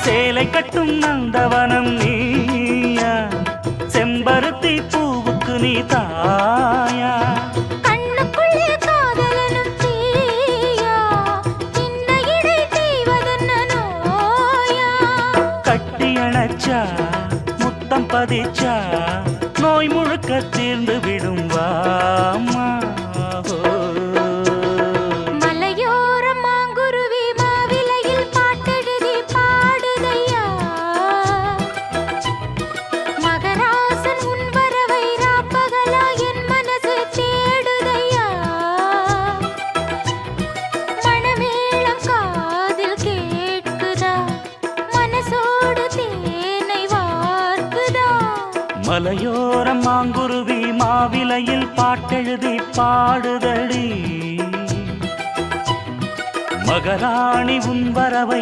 சேலை கட்டும் நந்தவனம் நீயா, செம்பருத்தி பூவுக்கு நீ தாயா. கண்ணுக்குள்ளே காதலனும் தீயா, சின்ன இடை செய்வதென்ன நோயா. கட்டி அணைச்சா முத்தம் பதிச்சா நோய் முழுக்க தீர்ந்து விடும் வாமா. மலையோரம் மாங்குருவி மாவிலையில் பாட்டெழுதி பாடுதையா, மகராசன் உன் வரவை ராப்பகலா என் மனசு தேடுதையா. மணமேளம் காதில் கேட்குதா, மனசோடு தேனை வார்க்குதா. மலையோரம் மாங்குருவி மாவிலையில் பாட்டெழுதி பாடுதடி, மகராணி உன் வரவை